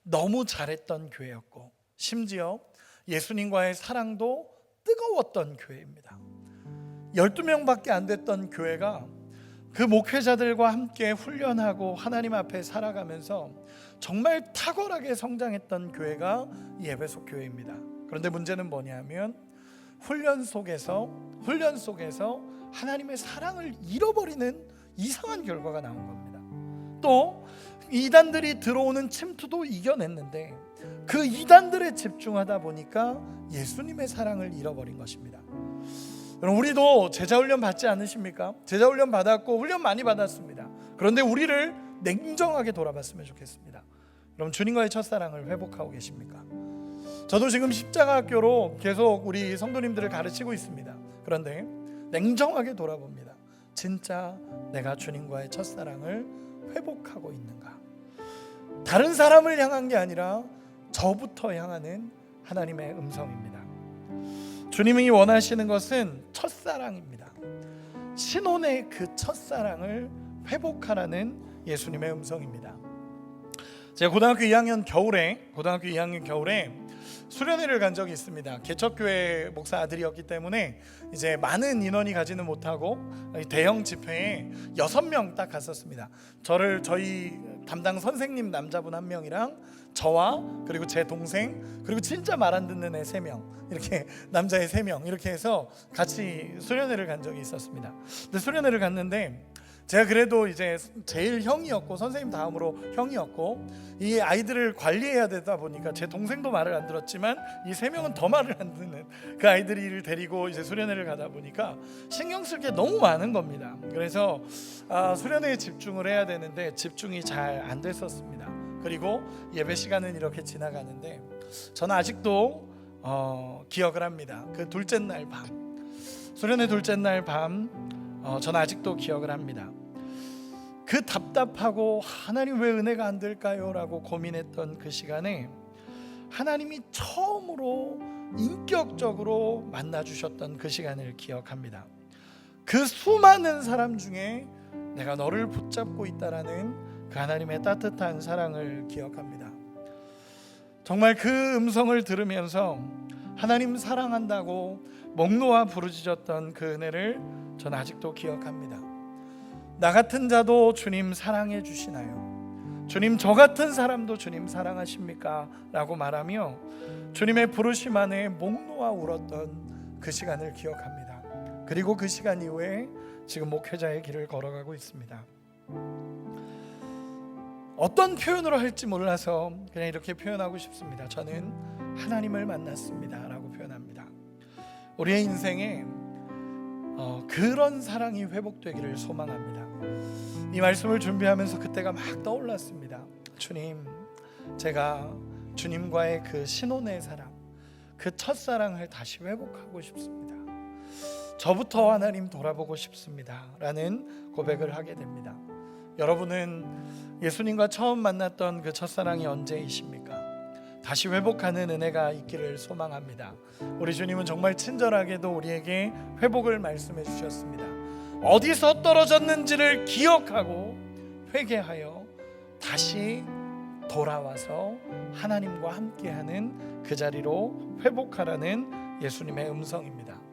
너무 잘했던 교회였고, 심지어 예수님과의 사랑도 뜨거웠던 교회입니다. 12명밖에 안 됐던 교회가 그 목회자들과 함께 훈련하고 하나님 앞에 살아가면서 정말 탁월하게 성장했던 교회가 이 에베소 교회입니다. 그런데 문제는 뭐냐면 훈련 속에서 하나님의 사랑을 잃어버리는 이상한 결과가 나온 겁니다. 또 이단들이 들어오는 침투도 이겨냈는데 그 이단들에 집중하다 보니까 예수님의 사랑을 잃어버린 것입니다. 여러분, 우리도 제자훈련 받지 않으십니까? 제자훈련 받았고 훈련 많이 받았습니다. 그런데 우리를 냉정하게 돌아봤으면 좋겠습니다. 여러분, 주님과의 첫사랑을 회복하고 계십니까? 저도 지금 십자가학교로 계속 우리 성도님들을 가르치고 있습니다. 그런데 냉정하게 돌아봅니다. 진짜 내가 주님과의 첫사랑을 회복하고 있는가? 다른 사람을 향한 게 아니라 저부터 향하는 하나님의 음성입니다. 주님이 원하시는 것은 첫사랑입니다. 신혼의 그 첫사랑을 회복하라는 예수님의 음성입니다. 제가 고등학교 2학년 겨울에 수련회를 간 적이 있습니다. 개척교회 목사 아들이었기 때문에 이제 많은 인원이 가지는 못하고 대형 집회에 6명 딱 갔었습니다. 저희 담당 선생님 남자분 1명이랑 저와 그리고 제 동생 그리고 진짜 말 안 듣는 애 3명, 이렇게 남자애 3명 이렇게 해서 같이 수련회를 간 적이 있었습니다. 근데 수련회를 갔는데 제가 그래도 이제 제일 형이었고 선생님 다음으로 형이었고 이 아이들을 관리해야 되다 보니까 제 동생도 말을 안 들었지만 이 3명은 더 말을 안 듣는 그 아이들을 데리고 이제 수련회를 가다 보니까 신경 쓸 게 너무 많은 겁니다. 그래서 수련회에 집중을 해야 되는데 집중이 잘 안 됐었습니다. 그리고 예배 시간은 이렇게 지나가는데 저는 아직도 기억을 합니다. 그 둘째 날 밤, 수련회 둘째 날 밤, 저는 아직도 기억을 합니다. 그 답답하고 하나님 왜 은혜가 안 될까요? 라고 고민했던 그 시간에 하나님이 처음으로 인격적으로 만나주셨던 그 시간을 기억합니다. 그 수많은 사람 중에 내가 너를 붙잡고 있다라는 그 하나님의 따뜻한 사랑을 기억합니다. 정말 그 음성을 들으면서 하나님 사랑한다고 목 놓아 부르짖었던 그 은혜를 저는 아직도 기억합니다. 나 같은 자도 주님 사랑해 주시나요? 주님, 저 같은 사람도 주님 사랑하십니까? 라고 말하며 주님의 부르심 안에 목 놓아 울었던 그 시간을 기억합니다. 그리고 그 시간 이후에 지금 목회자의 길을 걸어가고 있습니다. 어떤 표현으로 할지 몰라서 그냥 이렇게 표현하고 싶습니다. 저는 하나님을 만났습니다 라고 표현합니다. 우리의 인생에 그런 사랑이 회복되기를 소망합니다. 이 말씀을 준비하면서 그때가 막 떠올랐습니다. 주님, 제가 주님과의 그 신혼의 사랑, 그 첫사랑을 다시 회복하고 싶습니다. 저부터 하나님 돌아보고 싶습니다 라는 고백을 하게 됩니다. 여러분은 예수님과 처음 만났던 그 첫사랑이 언제이십니까? 다시 회복하는 은혜가 있기를 소망합니다. 우리 주님은 정말 친절하게도 우리에게 회복을 말씀해 주셨습니다. 어디서 떨어졌는지를 기억하고 회개하여 다시 돌아와서 하나님과 함께하는 그 자리로 회복하라는 예수님의 음성입니다.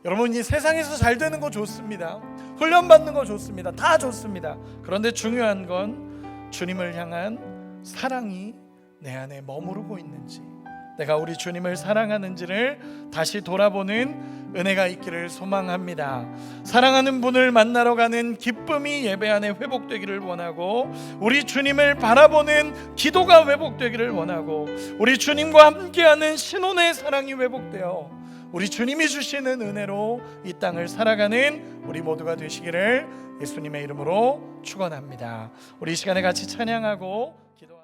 여러분, 이 세상에서 잘 되는 거 좋습니다. 훈련받는 거 좋습니다. 다 좋습니다. 그런데 중요한 건 주님을 향한 사랑이 내 안에 머무르고 있는지, 내가 우리 주님을 사랑하는지를 다시 돌아보는 은혜가 있기를 소망합니다. 사랑하는 분을 만나러 가는 기쁨이 예배 안에 회복되기를 원하고, 우리 주님을 바라보는 기도가 회복되기를 원하고, 우리 주님과 함께하는 신혼의 사랑이 회복되어 우리 주님이 주시는 은혜로 이 땅을 살아가는 우리 모두가 되시기를 예수님의 이름으로 축원합니다. 우리 이 시간에 같이 찬양하고 기도